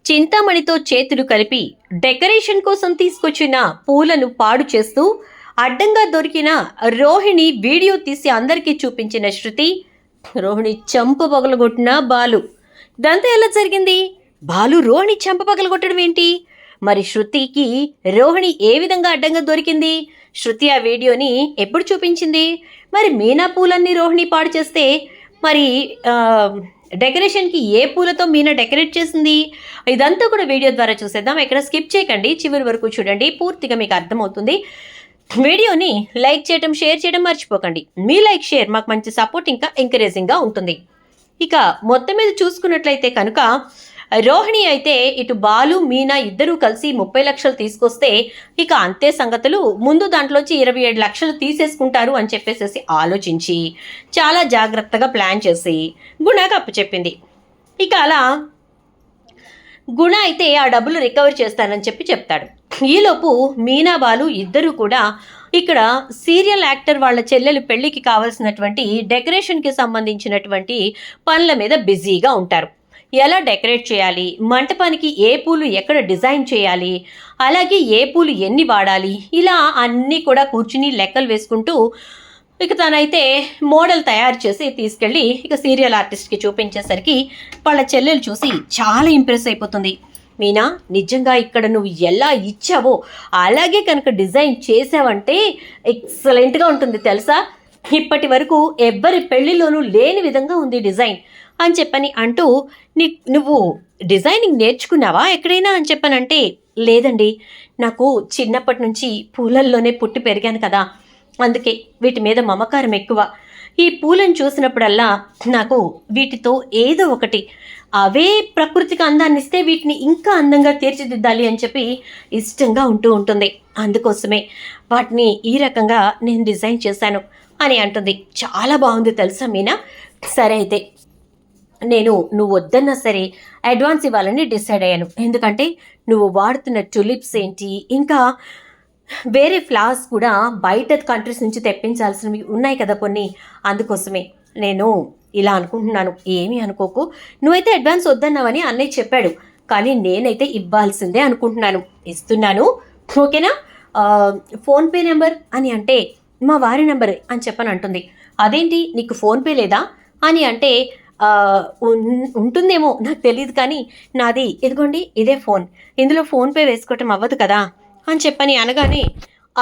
చింతామణితో చేతులు కలిపి డెకరేషన్ కోసం తీసుకొచ్చిన పూలను పాడు చేస్తూ అడ్డంగా దొరికిన రోహిణి వీడియో తీసి అందరికీ చూపించిన శృతి. రోహిణి చంప పగలగొట్టిన బాలు. ఇదంతా ఎలా జరిగింది? బాలు రోహిణి చంప పగలగొట్టడం ఏంటి? మరి శృతికి రోహిణి ఏ విధంగా అడ్డంగా దొరికింది? శృతి ఆ వీడియోని ఎప్పుడు చూపించింది? మరి మీనా పూలన్నీ రోహిణి పాడు చేస్తే మరి డెకరేషన్కి ఏ పూలతో మీనా డెకరేట్ చేసింది? ఇదంతా కూడా వీడియో ద్వారా చూసేద్దాం. ఎక్కడ స్కిప్ చేయకండి, చివరి వరకు చూడండి, పూర్తిగా మీకు అర్థమవుతుంది. వీడియోని లైక్ చేయడం, షేర్ చేయడం మర్చిపోకండి. మీ లైక్, షేర్ మాకు మంచి సపోర్ట్, ఇంకా ఎంకరేజింగ్గా ఉంటుంది. ఇక మొత్తం మీద చూసుకున్నట్లయితే కనుక రోహిణి అయితే ఇటు బాలు, మీనా ఇద్దరూ కలిసి 30 లక్షలు తీసుకొస్తే ఇక అంతే సంగతులు. ముందు దాంట్లోంచి 27 లక్షలు తీసేసుకుంటారు అని చెప్పేసి ఆలోచించి చాలా జాగ్రత్తగా ప్లాన్ చేసి గుణకు అప్పచెప్పింది. ఇక అలా గుణ అయితే ఆ డబ్బులు రికవర్ చేస్తానని చెప్తాడు. ఈలోపు మీనా, బాలు ఇద్దరూ కూడా ఇక్కడ సీరియల్ యాక్టర్ వాళ్ళ చెల్లెలు పెళ్లికి కావాల్సినటువంటి డెకరేషన్కి సంబంధించినటువంటి పనుల మీద బిజీగా ఉంటారు. ఎలా డెకరేట్ చేయాలి, మంటపానికి ఏ పూలు ఎక్కడ డిజైన్ చేయాలి, అలాగే ఏ పూలు ఎన్ని వాడాలి, ఇలా అన్నీ కూడా కూర్చుని లెక్కలు వేసుకుంటూ ఇక తనైతే మోడల్ తయారు చేసి తీసుకెళ్ళి ఇక సీరియల్ ఆర్టిస్ట్కి చూపించేసరికి వాళ్ళ చెల్లెలు చూసి చాలా ఇంప్రెస్ అయిపోతుంది. మీనా, నిజంగా ఇక్కడ నువ్వు ఎలా ఇచ్చావో అలాగే కనుక డిజైన్ చేసావంటే ఎక్సలెంట్గా ఉంటుంది తెలుసా. ఇప్పటి వరకు ఎవ్వరి పెళ్లిలోనూ లేని విధంగా ఉంది డిజైన్ అని చెప్పని అంటూ, నువ్వు డిజైనింగ్ నేర్చుకున్నావా ఎక్కడైనా అని చెప్పనంటే, లేదండి, నాకు చిన్నప్పటి నుంచి పూలల్లోనే పుట్టి పెరిగాను కదా, అందుకే వీటి మీద మమకారం ఎక్కువ. ఈ పూలను చూసినప్పుడల్లా నాకు వీటితో ఏదో ఒకటి, అవే ప్రకృతికి అందాన్ని ఇస్తే వీటిని ఇంకా అందంగా తీర్చిదిద్దాలి అని చెప్పి ఇష్టంగా ఉంటుంది. అందుకోసమే వాటిని ఈ రకంగా నేను డిజైన్ చేశాను అని అంటుంది. చాలా బాగుంది తెలుసా మీనా. సరే అయితే నువ్వు వద్దన్నా సరే అడ్వాన్స్ ఇవ్వాలని డిసైడ్ అయ్యాను. ఎందుకంటే నువ్వు వాడుతున్న టులిప్స్ ఏంటి, ఇంకా వేరే ఫ్లవర్స్ కూడా బయట కంట్రీస్ నుంచి తెప్పించాల్సినవి ఉన్నాయి కదా కొన్ని, అందుకోసమే నేను ఇలా అనుకుంటున్నాను. ఏమీ అనుకోకు, నువ్వైతే అడ్వాన్స్ వద్దన్నావని అన్నయ్య చెప్పాడు, కానీ నేనైతే ఇవ్వాల్సిందే అనుకుంటున్నాను, ఇస్తున్నాను, ఓకేనా. ఫోన్పే నెంబర్ అని అంటే మా వారి నెంబర్ అని చెప్పని అంటుంది. అదేంటి, నీకు ఫోన్పే లేదా అని అంటే, ఉంటుందేమో నాకు తెలియదు, కానీ నాది ఇదిగోండి ఇదే ఫోన్, ఇందులో ఫోన్పే వేసుకోవటం అవ్వదు కదా అని చెప్పని అనగానే,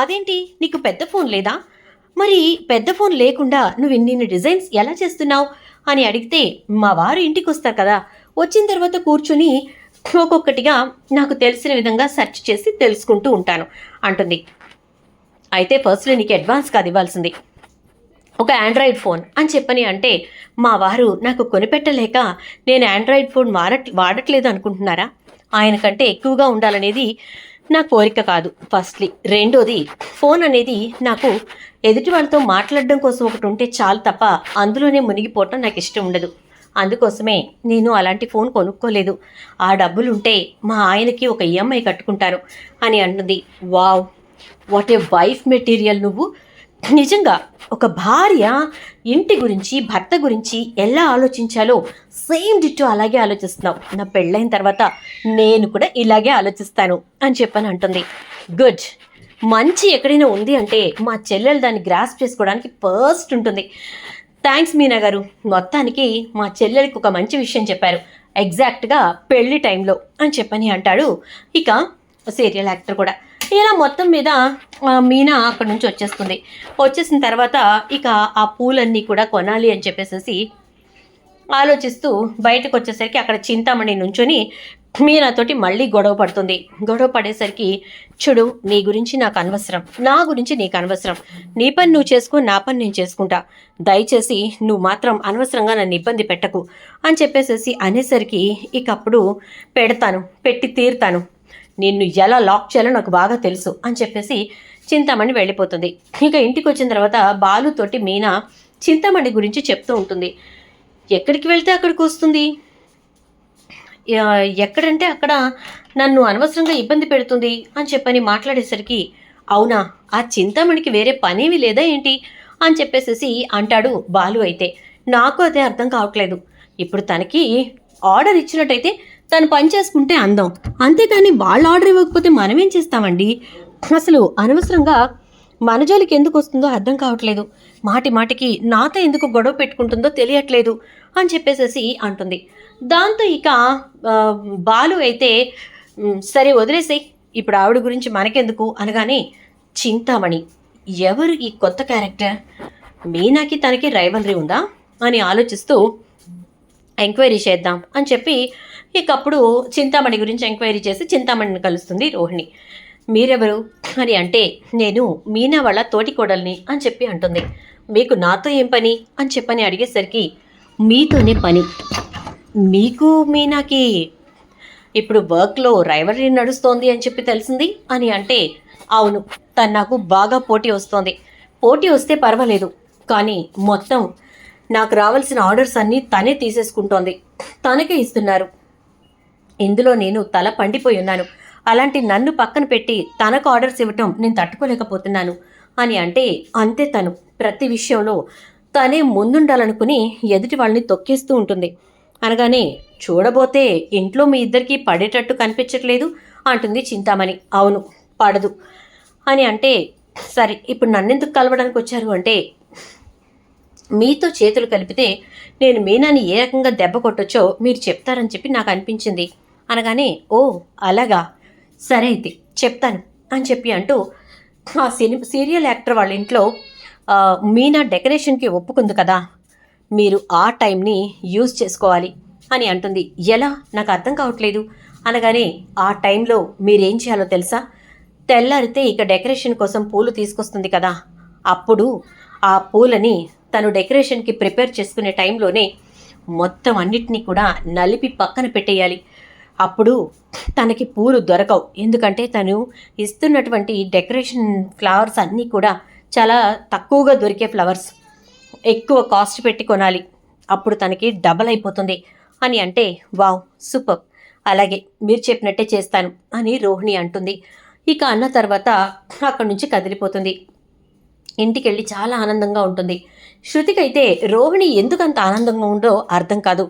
అదేంటి నీకు పెద్ద ఫోన్ లేదా, మరి పెద్ద ఫోన్ లేకుండా నువ్వు ఇన్ని డిజైన్స్ ఎలా చేస్తున్నావు అని అడిగితే, మా వారు ఇంటికి వస్తారు కదా, వచ్చిన తర్వాత కూర్చుని ఒక్కొక్కటిగా నాకు తెలిసిన విధంగా సెర్చ్ చేసి తెలుసుకుంటూ ఉంటాను అంటుంది. అయితే ఫస్ట్లో నీకు అడ్వాన్స్ కాదు ఇవ్వాల్సింది, ఒక ఆండ్రాయిడ్ ఫోన్ అని చెప్పని అంటే, మా వారు నాకు కొనిపెట్టలేక నేను ఆండ్రాయిడ్ ఫోన్ వాడట్లేదు అనుకుంటున్నారా? ఆయన కంటే ఎక్కువగా ఉండాలనేది నా కోరిక కాదు ఫస్ట్లీ. రెండోది, ఫోన్ అనేది నాకు ఎదుటి వాళ్ళతో మాట్లాడడం కోసం ఒకటి ఉంటే చాలు తప్ప అందులోనే మునిగిపోవటం నాకు ఇష్టం ఉండదు. అందుకోసమే నేను అలాంటి ఫోన్ కొనుక్కోలేదు. ఆ డబ్బులుంటే మా ఆయనకి ఒక ఈఎంఐ కట్టుకుంటాను అని అంటుంది. Wow, what a wife material నువ్వు. నిజంగా ఒక భార్య ఇంటి గురించి, భర్త గురించి ఎలా ఆలోచించాలో సేమ్ డిట్టో అలాగే ఆలోచిస్తున్నావు. నా పెళ్ళైన తర్వాత నేను కూడా ఇలాగే ఆలోచిస్తాను అని చెప్పని అంటుంది. గుడ్, మంచి ఎక్కడైనా ఉంది అంటే మా చెల్లెలు దాన్ని గ్రాస్ప్ చేసుకోవడానికి ఫస్ట్ ఉంటుంది. థ్యాంక్స్ మీనా గారు, మొత్తానికి మా చెల్లెలకి ఒక మంచి విషయం చెప్పారు, ఎగ్జాక్ట్గా పెళ్లి టైంలో అని చెప్పని అంటాడు ఇక సీరియల్ యాక్టర్ కూడా. ఇలా మొత్తం మీద మీనా అక్కడి నుంచి వచ్చేసిన తర్వాత ఇక ఆ పూలన్నీ కూడా కొనాలి అని చెప్పేసి ఆలోచిస్తూ బయటకు వచ్చేసరికి అక్కడ చింతామణి నుంచొని మీనాతోటి మళ్ళీ గొడవ పడేసరికి, చూడు, నీ గురించి నాకు అనవసరం, నా గురించి నీకు అనవసరం, నీ పని నువ్వు చేసుకో, నా పని నేను చేసుకుంటా, దయచేసి నువ్వు మాత్రం అనవసరంగా నన్ను ఇబ్బంది పెట్టకు అని చెప్పేసి అనేసరికి, ఇక అప్పుడు పెట్టి తీరుతాను, నిన్ను ఎలా లాక్ చేయాలో నాకు బాగా తెలుసు అని చెప్పేసి చింతామణి వెళ్ళిపోతుంది. ఇక ఇంటికి వచ్చిన తర్వాత బాలుతోటి మీనా చింతామణి గురించి చెప్తూ ఉంటుంది. ఎక్కడికి వెళ్తే అక్కడికి వస్తుంది, ఎక్కడంటే అక్కడ నన్ను అనవసరంగా ఇబ్బంది పెడుతుంది అని చెప్పని మాట్లాడేసరికి, అవునా, ఆ చింతామణికి వేరే పనేమి లేదా ఏంటి అని చెప్పేసి అంటాడు బాలు. అయితే నాకు అదే అర్థం కావట్లేదు, ఇప్పుడు తనకి ఆర్డర్ ఇచ్చినట్టయితే తను పని చేసుకుంటే అందం, అంతేకాని వాళ్ళు ఆర్డర్ ఇవ్వకపోతే మనమేం చేస్తామండి? అసలు అనవసరంగా మన జోలికి ఎందుకు వస్తుందో అర్థం కావట్లేదు, మాటి మాటికి నాతో ఎందుకు గొడవ పెట్టుకుంటుందో తెలియట్లేదు అని చెప్పేసేసి అంటుంది. దాంతో ఇక బాలు అయితే సరే వదిలేసేయ్, ఇప్పుడు ఆవిడ గురించి మనకెందుకు అనగానే, చింతామణి ఎవరు ఈ కొత్త క్యారెక్టర్? మీనాకి తనకి రైవలరీ ఉందా అని ఆలోచిస్తూ ఎంక్వైరీ చేద్దాం అని చెప్పి ఇకప్పుడు చింతామణి గురించి ఎంక్వైరీ చేసి చింతామణిని కలుస్తుంది రోహిణి. మీరెవరు అని అంటే, నేను మీనా వాళ్ళ తోటి కోడల్ని అని చెప్పి అంటుంది. మీకు నాతో ఏం పని అని చెప్పని అడిగేసరికి, మీతోనే పని. మీకు మీనాకి ఇప్పుడు వర్క్లో రైవలరీ నడుస్తోంది అని చెప్పి తెలిసింది అని అంటే, అవును, తను నాకు బాగా పోటీ వస్తోంది. పోటీ వస్తే పర్వాలేదు, కానీ మొత్తం నాకు రావాల్సిన ఆర్డర్స్ అన్నీ తనే తీసేసుకుంటోంది, తనకే ఇస్తున్నారు. ఇందులో నేను తల పండిపోయి ఉన్నాను. అలాంటి నన్ను పక్కన పెట్టి తనకు ఆర్డర్స్ ఇవ్వటం నేను తట్టుకోలేకపోతున్నాను అని అంటే, అంతే తను ప్రతి విషయంలో తనే ముందుండాలనుకుని ఎదుటి వాళ్ళని తొక్కేస్తూ ఉంటుంది. అనగానే, చూడబోతే ఇంట్లో మీ ఇద్దరికీ పడేటట్టు కనిపించట్లేదు అంటుంది చింతామణి. అవును, పడదు అని అంటే, సరే ఇప్పుడు నన్నెందుకు కలవడానికి వచ్చారు అంటే, మీతో చేతులు కలిపితే నేను మీనాని ఏ రకంగా దెబ్బ కొట్టొచ్చో మీరు చెప్తారని చెప్పి నాకు అనిపించింది అనగానే, ఓ అలాగా, సరే అయితే చెప్తాను అని చెప్పి అంటూ ఆ సీరియల్ యాక్టర్ వాళ్ళ ఇంట్లో మీనా డెకరేషన్కి ఒప్పుకుంది కదా, మీరు ఆ టైంని యూజ్ చేసుకోవాలి అని అంటుంది. ఎలా, నాకు అర్థం కావట్లేదు అనగానే, ఆ టైంలో మీరేం చేయాలో తెలుసా? తెల్లారితే ఇక డెకరేషన్ కోసం పూలు తీసుకొస్తుంది కదా, అప్పుడు ఆ పూలని తను డెకరేషన్కి ప్రిపేర్ చేసుకునే టైంలోనే మొత్తం అన్నిటినీ కూడా నలిపి పక్కన పెట్టేయాలి. అప్పుడు తనకి పూలు దొరకవు, ఎందుకంటే తను ఇస్తున్నటువంటి డెకరేషన్ ఫ్లవర్స్ అన్నీ కూడా చాలా తక్కువగా దొరికే ఫ్లవర్స్, ఎక్కువ కాస్ట్ పెట్టి కొనాలి, అప్పుడు తనకి డబల్ అయిపోతుంది అని అంటే, వావ్ సూపర్, అలాగే మీరు చెప్పినట్టే చేస్తాను అని రోహిణి అంటుంది. ఇక అన్న తర్వాత అక్కడి నుంచి కదిలిపోతుంది. ఇంటికి వెళ్ళి చాలా ఆనందంగా ఉంటుంది. శృతికైతే రోహిణి ఎందుకంత ఆనందంగా ఉందో అర్థం కాదు,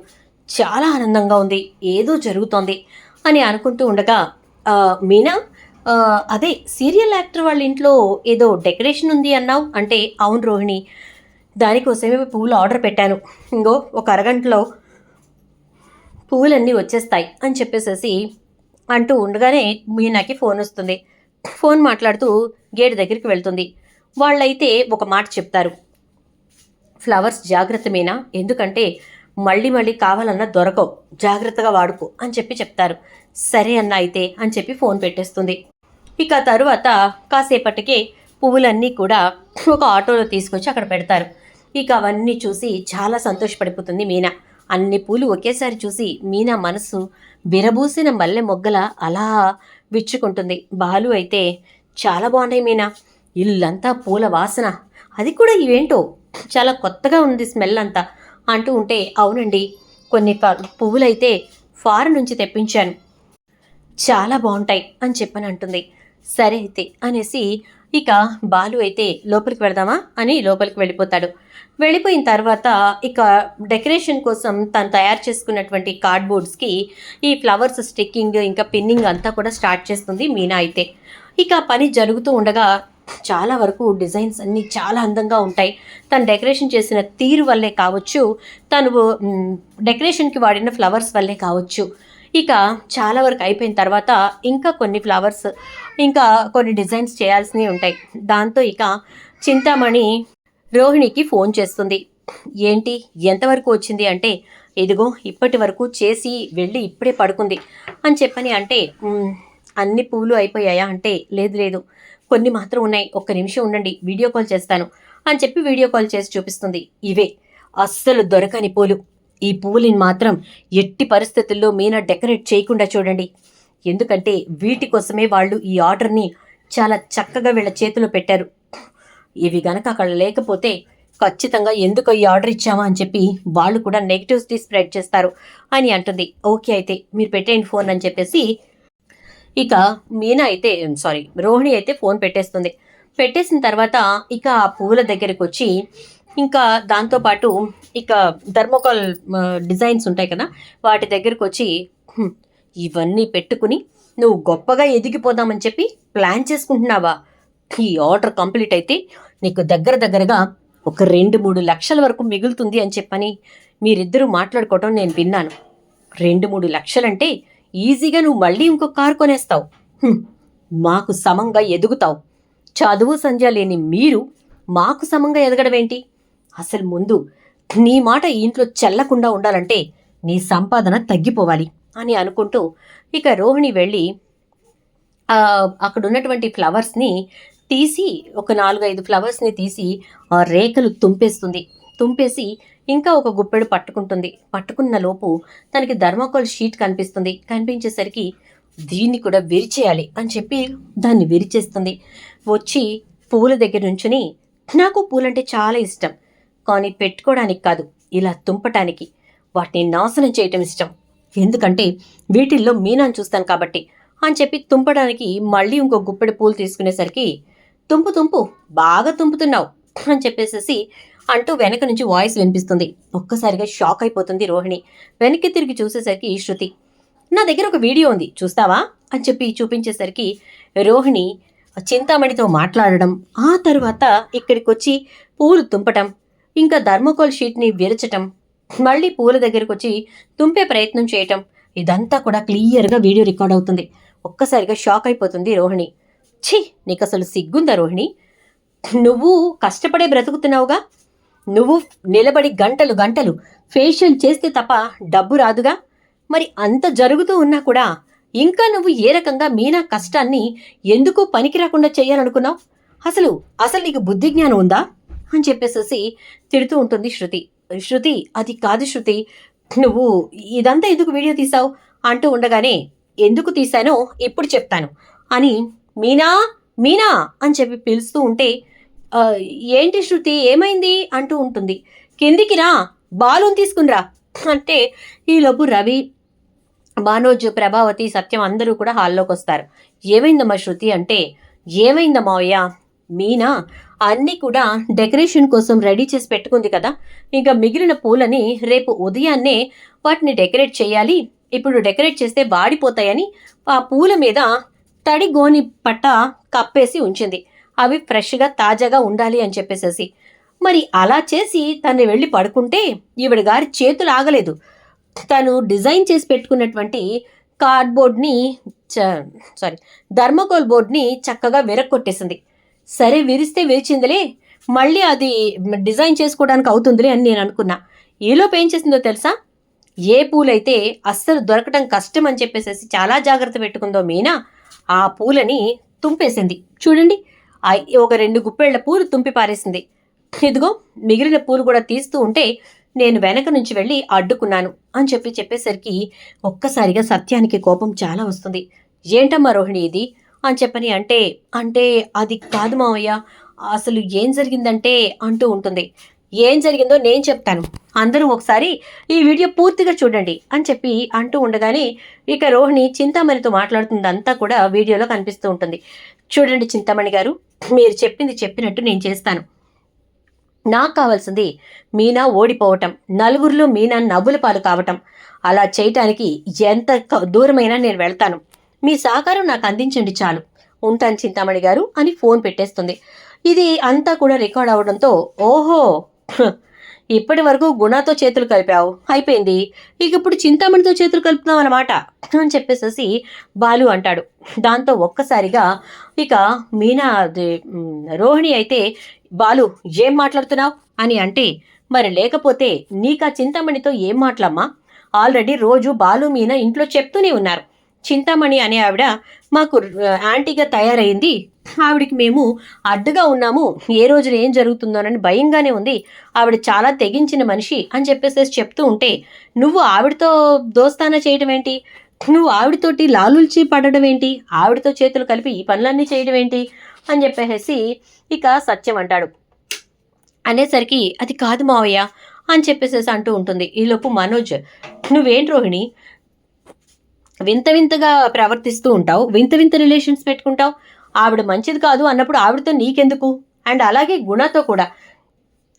చాలా ఆనందంగా ఉంది, ఏదో జరుగుతోంది అని అనుకుంటూ ఉండగా, మీనా అదే సీరియల్ యాక్టర్ వాళ్ళ ఇంట్లో ఏదో డెకరేషన్ ఉంది అన్నావు అంటే, అవును రోహిణి, దానికోసమే పువ్వులు ఆర్డర్ పెట్టాను, ఇంకో ఒక అరగంటలో పువ్వులన్నీ వచ్చేస్తాయి అని చెప్పేసేసి అంటూ ఉండగానే మీనాకి ఫోన్ వస్తుంది. ఫోన్ మాట్లాడుతూ గేట్ దగ్గరికి వెళ్తుంది. వాళ్ళైతే ఒక మాట చెప్తారు, ఫ్లవర్స్ జాగ్రత్త మీనా, ఎందుకంటే మళ్ళీ మళ్ళీ కావాలన్నా దొరకవు, జాగ్రత్తగా వాడుకో అని చెప్పి చెప్తారు. సరే అన్న అయితే అని చెప్పి ఫోన్ పెట్టేస్తుంది. ఇక తరువాత కాసేపటికే పువ్వులన్నీ కూడా ఒక ఆటోలో తీసుకొచ్చి అక్కడ పెడతారు. ఇక అవన్నీ చూసి చాలా సంతోషపడిపోతుంది మీనా. అన్ని పూలు ఒకేసారి చూసి మీనా మనసు విరబూసిన మల్లె మొగ్గల అలా విచ్చుకుంటుంది. బాలు అయితే, చాలా బాగున్నాయి మీనా, ఇల్లంతా పూల వాసన, అది కూడా ఇవేంటో చాలా కొత్తగా ఉంది స్మెల్ అంతా అంటూ ఉంటే, అవునండి, కొన్ని పువ్వులైతే ఫారెన్ నుంచి తెప్పించాను, చాలా బాగుంటాయి అని చెప్పని అంటుంది. సరే అయితే అనేసి ఇక బాలు అయితే లోపలికి వెళదామా అని లోపలికి వెళ్ళిపోతాడు. వెళ్ళిపోయిన తర్వాత ఇక డెకరేషన్ కోసం తను తయారు చేసుకున్నటువంటి కార్డ్బోర్డ్స్కి ఈ ఫ్లవర్స్ స్టిక్కింగ్ ఇంకా పిన్నింగ్ అంతా కూడా స్టార్ట్ చేస్తుంది మీనా అయితే. ఇక పని జరుగుతూ ఉండగా చాలా వరకు డిజైన్స్ అన్నీ చాలా అందంగా ఉంటాయి. తను డెకరేషన్ చేసిన తీరు వల్లే కావచ్చు, తను డెకరేషన్కి వాడిన ఫ్లవర్స్ వల్లే కావచ్చు. ఇక చాలా వరకు అయిపోయిన తర్వాత ఇంకా కొన్ని ఫ్లవర్స్ ఇంకా కొన్ని డిజైన్స్ చేయాల్సినవి ఉంటాయి. దాంతో ఇక చింతామణి రోహిణికి ఫోన్ చేస్తుంది. ఏంటి, ఎంతవరకు వచ్చింది అంటే, ఇదిగో ఇప్పటి వరకు చేసి వెళ్ళి ఇప్పుడే పడుకుంది అని చెప్పని అంటే, అన్ని పూలు అయిపోయాయా అంటే, లేదు లేదు, కొన్ని మాత్రం ఉన్నాయి, ఒక్క నిమిషం ఉండండి, వీడియో కాల్ చేస్తాను అని చెప్పి వీడియో కాల్ చేసి చూపిస్తుంది. ఇవే అస్సలు దొరకని పూలు, ఈ పువ్వులని మాత్రం ఎట్టి పరిస్థితుల్లో మీనా డెకరేట్ చేయకుండా చూడండి, ఎందుకంటే వీటి కోసమే వాళ్ళు ఈ ఆర్డర్ని చాలా చక్కగా వీళ్ళ చేతిలో పెట్టారు, ఇవి గనక అక్కడ లేకపోతే ఖచ్చితంగా ఎందుకు ఈ ఆర్డర్ ఇచ్చామా అని చెప్పి వాళ్ళు కూడా నెగిటివిటీ స్ప్రెడ్ చేస్తారు అని అంటుంది. ఓకే అయితే మీరు పెట్టేయండి ఫోన్ అని చెప్పేసి ఇక మీనా అయితే రోహిణి అయితే ఫోన్ పెట్టేస్తుంది. పెట్టేసిన తర్వాత ఇక ఆ పువ్వుల దగ్గరికి వచ్చి ఇంకా దాంతోపాటు ఇక థర్మోకాల్ డిజైన్స్ ఉంటాయి కదా, వాటి దగ్గరికి వచ్చి ఇవన్నీ పెట్టుకుని నువ్వు గొప్పగా ఎదిగిపోదామని చెప్పి ప్లాన్ చేసుకుంటున్నావా? ఈ ఆర్డర్ కంప్లీట్ అయితే నీకు దగ్గరగా ఒక 2-3 లక్షల వరకు మిగులుతుంది అని చెప్పని మీరిద్దరూ మాట్లాడుకోవటం నేను విన్నాను. 2-3 లక్షలంటే ఈజీగా నువ్వు మళ్ళీ ఇంకో కారు కొనేస్తావు. మాకు సమంగా ఎదుగుతావు. చదువు సంధ్య లేని మీరు మాకు సమంగా ఎదగడం ఏంటి? అసలు ముందు నీ మాట ఈ ఇంట్లో చెల్లకుండా ఉండాలంటే నీ సంపాదన తగ్గిపోవాలి అని అనుకుంటూ ఇక రోహిణి వెళ్ళి అక్కడ ఉన్నటువంటి ఫ్లవర్స్ని తీసి ఒక 4-5 ఫ్లవర్స్ని తీసి రేఖలు తుంపేసి ఇంకా ఒక గుప్పెడు పట్టుకున్న లోపు తనకి థర్మాకోల్ షీట్ కనిపించేసరికి దీన్ని కూడా విరిచేయాలి అని చెప్పి దాన్ని విరిచేస్తుంది. వచ్చి పూల దగ్గర నుంచుని నాకు పూలంటే చాలా ఇష్టం, కానీ పెట్టుకోవడానికి కాదు, ఇలా తుంపటానికి, వాటిని నాశనం చేయటం ఇష్టం. ఎందుకంటే వీటిల్లో మీనాను చూస్తాను కాబట్టి అని చెప్పి తుంపడానికి మళ్ళీ ఇంకో గుప్పెడు పూలు తీసుకునేసరికి తుంపు బాగా తుంపుతున్నావు అని చెప్పేసేసి అంటూ వెనక నుంచి వాయిస్ వినిపిస్తుంది. ఒక్కసారిగా షాక్ అయిపోతుంది రోహిణి. వెనక్కి తిరిగి చూసేసరికి శృతి, నా దగ్గర ఒక వీడియో ఉంది చూస్తావా అని చెప్పి చూపించేసరికి రోహిణి చింతామణితో మాట్లాడడం, ఆ తర్వాత ఇక్కడికి వచ్చి పూలు తుంపటం, ఇంకా థర్మోకోల్ షీట్ని విరచటం, మళ్ళీ పూల దగ్గరకు వచ్చి తుంపే ప్రయత్నం చేయటం, ఇదంతా కూడా క్లియర్గా వీడియో రికార్డ్ అవుతుంది. ఒక్కసారిగా షాక్ అయిపోతుంది రోహిణి. ఛీ, నీకు అసలు సిగ్గుందా రోహిణి? నువ్వు కష్టపడే బ్రతుకుతున్నావుగా, నువ్వు నిలబడి గంటలు ఫేషియల్ చేస్తే తప్ప డబ్బు రాదుగా, మరి అంత జరుగుతూ ఉన్నా కూడా ఇంకా నువ్వు ఏ రకంగా మీనా కష్టాన్ని ఎందుకు పనికి రాకుండా చేయాలనుకున్నావు? అసలు నీకు బుద్ధి జ్ఞానం ఉందా అని చెప్పేసేసి తిడుతూ ఉంటుంది శృతి. అది కాదు శృతి, నువ్వు ఇదంతా ఎందుకు వీడియో తీసావు అంటూ ఉండగానే ఎందుకు తీశానో ఇప్పుడు చెప్తాను అని మీనా అని చెప్పి పిలుస్తూ ఉంటే ఏంటి శృతి ఏమైంది అంటూ ఉంటుంది. కిందికి రా, బాలుని తీసుకునిరా అంటే ఈలోపు రవి, మనోజ్, ప్రభావతి, సత్యం అందరూ కూడా హాల్లోకి వస్తారు. ఏమైందమ్మా శృతి అంటే, ఏమైందమ్మా అయ్యా, మీనా అన్నీ కూడా డెకరేషన్ కోసం రెడీ చేసి పెట్టుకుంది కదా, ఇంకా మిగిలిన పూలని రేపు ఉదయాన్నే వాటిని డెకరేట్ చేయాలి. ఇప్పుడు డెకరేట్ చేస్తే వాడిపోతాయని ఆ పూల మీద తడి గోని పట్ట కప్పేసి ఉంచింది. అవి ఫ్రెష్గా తాజాగా ఉండాలి అని చెప్పేసేసి. మరి అలా చేసి తను వెళ్ళి పడుకుంటే ఈవిడ గారి చేతులు ఆగలేదు. తను డిజైన్ చేసి పెట్టుకున్నటువంటి థర్మోకోల్ బోర్డ్ని చక్కగా విరక్కొట్టేసింది. సరే విరిస్తే విరిచిందిలే, మళ్ళీ అది డిజైన్ చేసుకోవడానికి అవుతుందిలే అని నేను అనుకున్నా. ఈలోపు ఏం చేసిందో తెలుసా? ఏ పూలైతే అస్సలు దొరకటం కష్టం అని చెప్పేసేసి చాలా జాగ్రత్త పెట్టుకుందో మీనా, ఆ పూలని తుంపేసింది. చూడండి, ఒక 2 గుప్పెళ్ల పూలు తుంపి పారేసింది. ఇదిగో మిగిలిన పూలు కూడా తీస్తూ ఉంటే నేను వెనక నుంచి వెళ్ళి అడ్డుకున్నాను అని చెప్పేసరికి ఒక్కసారిగా సత్యానికి కోపం చాలా వస్తుంది. ఏంటమ్మా రోహిణి ఇది అని చెప్పని అంటే అది కాదు మావయ్య, అసలు ఏం జరిగిందంటే అంటూ ఉంటుంది. ఏం జరిగిందో నేను చెప్తాను, అందరూ ఒకసారి ఈ వీడియో పూర్తిగా చూడండి అని చెప్పి అంటూ ఉండగానే ఇక రోహిణి చింతామణితో మాట్లాడుతుందంతా కూడా వీడియోలో కనిపిస్తూ ఉంటుంది. చూడండి చింతామణి గారు, మీరు చెప్పినట్టు నేను చేస్తాను. నాకు కావాల్సింది మీనా ఓడిపోవటం, నలుగురిలో మీనా నవ్వుల పాలు కావటం. అలా చేయటానికి ఎంత దూరమైనా నేను వెళ్తాను. మీ సహకారం నాకు అందించండి చాలు. ఉంటాను చింతామణి గారు అని ఫోన్ పెట్టేస్తుంది. ఇది అంతా కూడా రికార్డ్ అవడంతో, ఓహో ఇప్పటి వరకు గుణాతో చేతులు కలిపావు, అయిపోయింది, ఇక ఇప్పుడు చింతామణితో చేతులు కలుపుతాం అన్నమాట అని చెప్పేసేసి బాలు అంటాడు. దాంతో ఒక్కసారిగా ఇక మీనా రోహిణి అయితే, బాలు ఏం మాట్లాడుతున్నావు అని అంటే, మరి లేకపోతే నీకా చింతామణితో ఏం మాట్లామ్మా? ఆల్రెడీ రోజు బాలు మీనా ఇంట్లో చెప్తూనే ఉన్నారు, చింతామణి అనే ఆవిడ మాకు యాంటీగా తయారైంది, ఆవిడికి మేము అడ్డుగా ఉన్నాము, ఏ రోజున ఏం జరుగుతుందోనని భయంగానే ఉంది, ఆవిడ చాలా తెగించిన మనిషి అని చెప్పేసి చెప్తూ ఉంటే నువ్వు ఆవిడతో దోస్తానా చేయడం ఏంటి? నువ్వు ఆవిడతోటి లాలుల్చి పడడం ఏంటి? ఆవిడతో చేతులు కలిపి ఈ పనులన్నీ చేయడం ఏంటి అని చెప్పేసి ఇక సత్యం అంటాడు. అనేసరికి అది కాదు మావయ్య అని చెప్పేసేసి అంటూ ఉంటుంది. ఈలోపు మనోజ్, నువ్వేంటి రోహిణి వింతగా ప్రవర్తిస్తూ ఉంటావు, వింత రిలేషన్స్ పెట్టుకుంటావు, ఆవిడ మంచిది కాదు అన్నప్పుడు ఆవిడతో నీకెందుకు? అండ్ అలాగే గుణతో కూడా,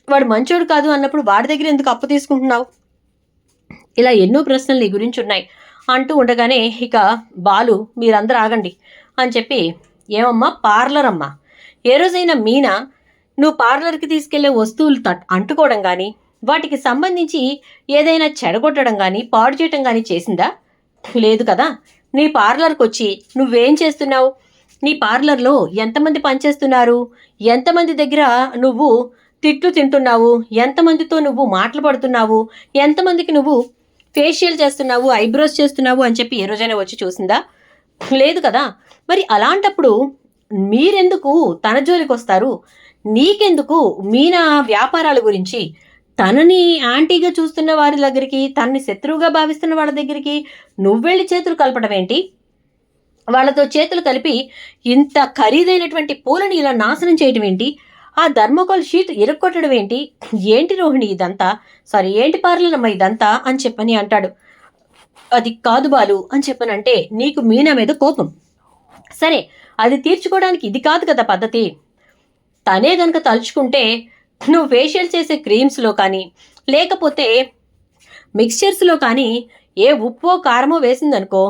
వాడు మంచోడు కాదు అన్నప్పుడు వాడి దగ్గర ఎందుకు అప్పు తీసుకుంటున్నావు? ఇలా ఎన్నో ప్రశ్నలు నీ గురించి ఉన్నాయి. అంటూ ఉండగానే ఇక బాలు మీరందరూ ఆగండి అని చెప్పి, ఏమమ్మా పార్లర్ అమ్మా, ఏ రోజైనా మీనా నువ్వు పార్లర్కి తీసుకెళ్లే వస్తువులు అంటుకోవడం కానీ వాటికి సంబంధించి ఏదైనా చెడగొట్టడం కానీ పాడు చేయటం కానీ చేసిందా? లేదు కదా. నీ పార్లర్కి వచ్చి నువ్వేం చేస్తున్నావు? నీ పార్లర్లో ఎంతమంది పనిచేస్తున్నారు? ఎంతమంది దగ్గర నువ్వు తిట్లు తింటున్నావు? ఎంతమందితో నువ్వు మాటలు పడుతున్నావు? ఎంతమందికి నువ్వు ఫేషియల్ చేస్తున్నావు, ఐబ్రోస్ చేస్తున్నావు అని చెప్పి ఏ రోజైనా వచ్చి చూసిందా? లేదు కదా. మరి అలాంటప్పుడు మీరెందుకు తన జోలికి వస్తారు? నీకెందుకు మీనా వ్యాపారాల గురించి? తనని యాంటీగా చూస్తున్న వారి దగ్గరికి, తనని శత్రువుగా భావిస్తున్న వాళ్ళ దగ్గరికి నువ్వెళ్ళి చేతులు కలపడం ఏంటి? వాళ్ళతో చేతులు కలిపి ఇంత ఖరీదైనటువంటి పూలని ఇలా నాశనం చేయడం ఏంటి? ఆ థర్మోకాల్ షీట్ ఇరుక్కొట్టడం ఏంటి? ఏంటి రోహిణి ఇదంతా? సారీ, ఏంటి పార్లనమ్మ ఇదంతా అని చెప్పని అంటాడు. అది కాదు బాలు అని చెప్పనంటే, నీకు మీనా మీద కోపం. సరే, అది తీర్చుకోవడానికి ఇది కాదు కదా పద్ధతి. తనే గనక తలుచుకుంటే నువ్వు ఫేషియల్ చేసే క్రీమ్స్లో కానీ లేకపోతే మిక్స్చర్స్లో కానీ ఏ ఉప్పో కారమో వేసిందనుకో,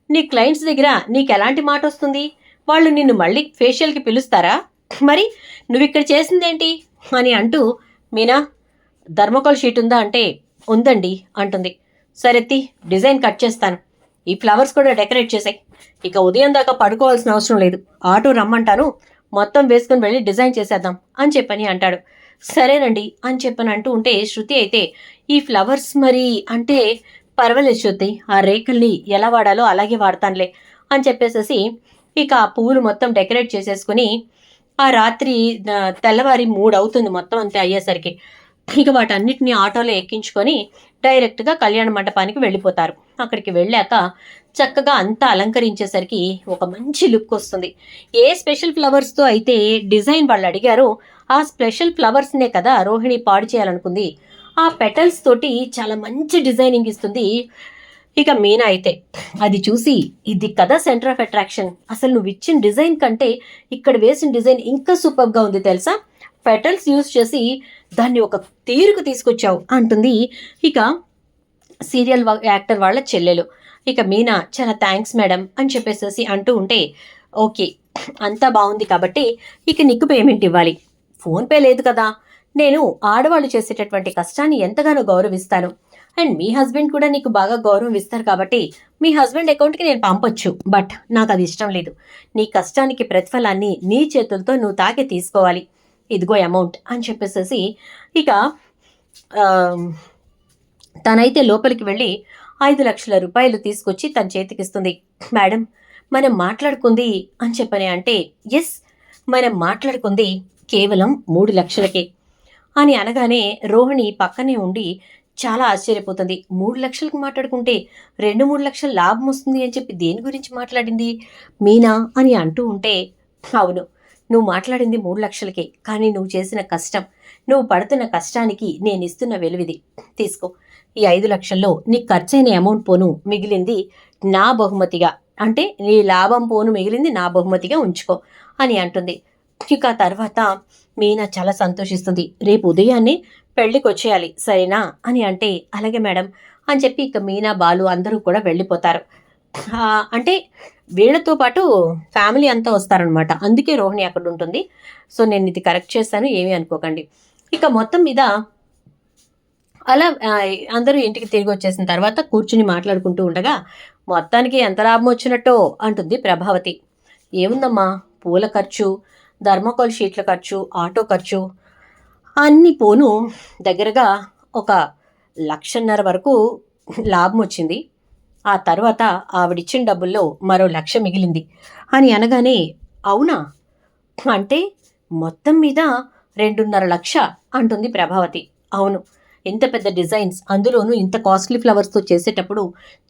నీ క్లయింట్స్ దగ్గర నీకు ఎలాంటి మాట వస్తుంది? వాళ్ళు నిన్ను మళ్ళీ ఫేషియల్కి పిలుస్తారా? మరి నువ్వు ఇక్కడ చేసిందేంటి అని అంటూ, మీనా థర్మోకాల్ షీట్ ఉందా అంటే, ఉందండి అంటుంది. సరెత్తి డిజైన్ కట్ చేస్తాను, ఈ ఫ్లవర్స్ కూడా డెకరేట్ చేసాయి, ఇక ఉదయం దాకా పడుకోవాల్సిన అవసరం లేదు, ఆటో రమ్మంటాను, మొత్తం వేసుకుని వెళ్ళి డిజైన్ చేసేద్దాం అని చెప్పని అంటాడు. సరేనండి అని చెప్పని అంటూ ఉంటే, శృతి అయితే ఈ ఫ్లవర్స్ మరి అంటే పర్వాలేదు శృతి, ఆ రేకుల్ని ఎలా వాడాలో అలాగే వాడతానులే అని చెప్పేసేసి ఇక ఆ పువ్వులు మొత్తం డెకరేట్ చేసేసుకుని ఆ రాత్రి తెల్లవారి 3 అవుతుంది మొత్తం అంతే అయ్యేసరికి. ఇక వాటన్నిటిని ఆటోలో ఎక్కించుకొని డైరెక్ట్గా కళ్యాణ మండపానికి వెళ్ళిపోతారు. అక్కడికి వెళ్ళాక చక్కగా అంతా అలంకరించేసరికి ఒక మంచి లుక్ వస్తుంది. ఏ స్పెషల్ ఫ్లవర్స్తో అయితే డిజైన్ వాళ్ళు అడిగారో ఆ స్పెషల్ ఫ్లవర్స్నే కదా రోహిణి పాడు చేయాలనుకుంది. ఆ పెటల్స్ తోటి చాలా మంచి డిజైనింగ్ ఇస్తుంది ఇక మీనా అయితే. అది చూసి ఇది కదా సెంటర్ ఆఫ్ అట్రాక్షన్, అసలు నువ్వు ఇచ్చిన డిజైన్ కంటే ఇక్కడ వేసిన డిజైన్ ఇంకా సూపర్గా ఉంది తెలుసా, పెటల్స్ యూజ్ చేసి దాన్ని ఒక తీరుకు తీసుకొచ్చావు అంటుంది ఇక సీరియల్ యాక్టర్ వాళ్ళ చెల్లెలు. ఇక మీనా చాలా థ్యాంక్స్ మేడం అని చెప్పేసేసి అంటూ ఉంటే, ఓకే అంతా బాగుంది కాబట్టి ఇక నీకు పేమెంట్ ఇవ్వాలి. ఫోన్పే లేదు కదా, నేను ఆడవాళ్ళు చేసేటటువంటి కష్టాన్ని ఎంతగానో గౌరవిస్తాను, అండ్ మీ హస్బెండ్ కూడా నీకు బాగా గౌరవం ఇస్తారు కాబట్టి మీ హస్బెండ్ అకౌంట్కి నేను పంపొచ్చు, బట్ నాకు అది ఇష్టం లేదు. నీ కష్టానికి ప్రతిఫలాన్ని నీ చేతులతో నువ్వు తాకి తీసుకోవాలి, ఇదిగో అమౌంట్ అని చెప్పేసేసి ఇక తనైతే లోపలికి వెళ్ళి 5 లక్షల రూపాయలు తీసుకొచ్చి తన చేతికిస్తుంది. మేడం మనం మాట్లాడుకుంది అని చెప్పని అంటే, ఎస్ మనం మాట్లాడుకుంది కేవలం 3 లక్షలకే అని అనగానే రోహిణి పక్కనే ఉండి చాలా ఆశ్చర్యపోతుంది. 3 లక్షలకు మాట్లాడుకుంటే 2-3 లక్షల లాభం వస్తుంది అని చెప్పి దేని గురించి మాట్లాడింది మీనా అని అంటూ ఉంటే, అవును నువ్వు మాట్లాడింది 3 లక్షలకే, కానీ నువ్వు చేసిన కష్టం, నువ్వు పడుతున్న కష్టానికి నేను ఇస్తున్న విలువిది, తీసుకో. ఈ 5 లక్షల్లో నీకు ఖర్చైన అమౌంట్ పోను, మిగిలింది నా బహుమతిగా, అంటే నీ లాభం పోను మిగిలింది నా బహుమతిగా ఉంచుకో అని అంటుంది. ఇక తర్వాత మీనా చాలా సంతోషిస్తుంది. రేపు ఉదయాన్నే పెళ్ళికి వచ్చేయాలి సరేనా అని అంటే, అలాగే మేడం అని చెప్పి ఇక మీనా బాలు అందరూ కూడా వెళ్ళిపోతారు. అంటే వీళ్ళతో పాటు ఫ్యామిలీ అంతా వస్తారనమాట, అందుకే రోహిణి అక్కడ ఉంటుంది. సో నేను ఇది కరెక్ట్ చేస్తాను, ఏమీ అనుకోకండి. ఇక మొత్తం మీద అలా అందరూ ఇంటికి తిరిగి వచ్చేసిన తర్వాత కూర్చుని మాట్లాడుకుంటూ ఉండగా, మొత్తానికి ఎంత లాభం వచ్చినట్టో అంటుంది ప్రభావతి. ఏముందమ్మా, పూల ఖర్చు, థర్మోకాల్ షీట్ల ఖర్చు, ఆటో ఖర్చు అన్నీ పోను దగ్గరగా ఒక 1,50,000 వరకు లాభం వచ్చింది. ఆ తర్వాత ఆవిడిచ్చిన డబ్బుల్లో మరో 1,00,000 మిగిలింది అని అనగానే, అవునా అంటే మొత్తం మీద 2.5 లక్ష అంటుంది ప్రభావతి. అవును, ఇంత పెద్ద డిజైన్స్, అందులోనూ ఇంత కాస్ట్లీ ఫ్లవర్స్తో చేసేటప్పుడు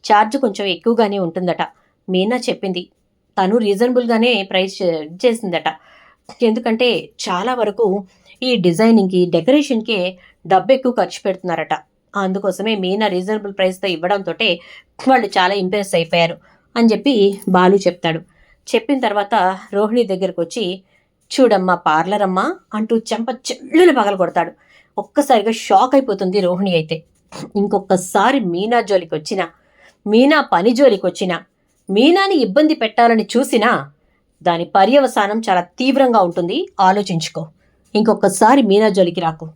ఛార్జ్ కొంచెం ఎక్కువగానే ఉంటుందట. మీనా చెప్పింది, తను రీజనబుల్గానే ప్రైస్ చేసిందట. ఎందుకంటే చాలా వరకు ఈ డిజైనింగ్కి డెకరేషన్కే డబ్బు ఎక్కువ ఖర్చు పెడుతున్నారట. అందుకోసమే మీనా రీజనబుల్ ప్రైస్తో ఇవ్వడంతో వాళ్ళు చాలా ఇంప్రెస్ అయిపోయారు అని చెప్పి బాలు చెప్తాడు. చెప్పిన తర్వాత రోహిణి దగ్గరకు వచ్చి, చూడమ్మా పార్లర్ అమ్మా అంటూ చెంప చెల్లులు పగల కొడతాడు. ఒక్కసారిగా షాక్ అయిపోతుంది రోహిణి అయితే. ఇంకొకసారి మీనా జోలికి వచ్చినా మీనా పని జోలికొచ్చినా, మీనాని ఇబ్బంది పెట్టాలని చూసినా దాని పర్యవసానం చాలా తీవ్రంగా ఉంటుంది. ఆలోచించుకో. ఇంకొకసారి మీనా జోలికి రాకు.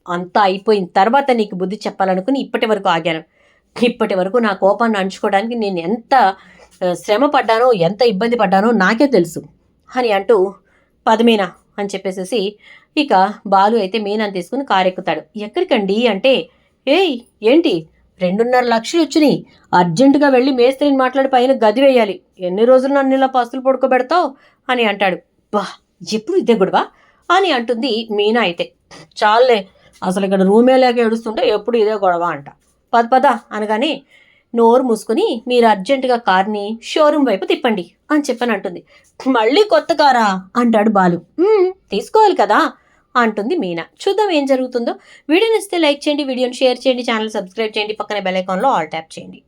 అంతా అయిపోయిన తర్వాత నీకు బుద్ధి చెప్పాలనుకుని ఇప్పటి వరకు ఆగాను. ఇప్పటి వరకు నా కోపాన్ని అణుచుకోవడానికి నేను ఎంత శ్రమ పడ్డానో, ఎంత ఇబ్బంది పడ్డానో నాకే తెలుసు అని అంటూ, పద మీనా అని చెప్పేసేసి ఇక బాలు అయితే మీనాని తీసుకుని కారు ఎక్కుతాడు. ఎక్కడికండి అంటే, ఏయ్ ఏంటి 2.5 లక్షలు వచ్చినాయి, అర్జెంటుగా వెళ్ళి మేస్త్రిని మాట్లాడి పైన గది వేయాలి, ఎన్ని రోజులు నన్ను ఇలా పస్తులు పడుకోబెడతావు అని అంటాడు. బా ఎప్పుడు ఇదే గొడవ అని అంటుంది మీనా అయితే. చాలే, అసలు ఇక్కడ రూమే లేక ఏడుస్తుంటే ఎప్పుడు ఇదే గొడవ అంట. పద పద అనగానే నోరు మూసుకుని మీరు అర్జెంటుగా కార్ని షోరూమ్ వైపు తిప్పండి అని చెప్పని అంటుంది. మళ్ళీ కొత్త కారా అంటాడు బాలు. తీసుకోవాలి కదా అంటుంది మీనా. చూద్దాం ఏం జరుగుతుందో. వీడియోని ఇస్తే లైక్ చేయండి, వీడియోని షేర్ చేయండి, ఛానల్ సబ్స్క్రైబ్ చేయండి, పక్కన బెల్ ఐకాన్లో ఆల్ ట్యాప్ చేయండి.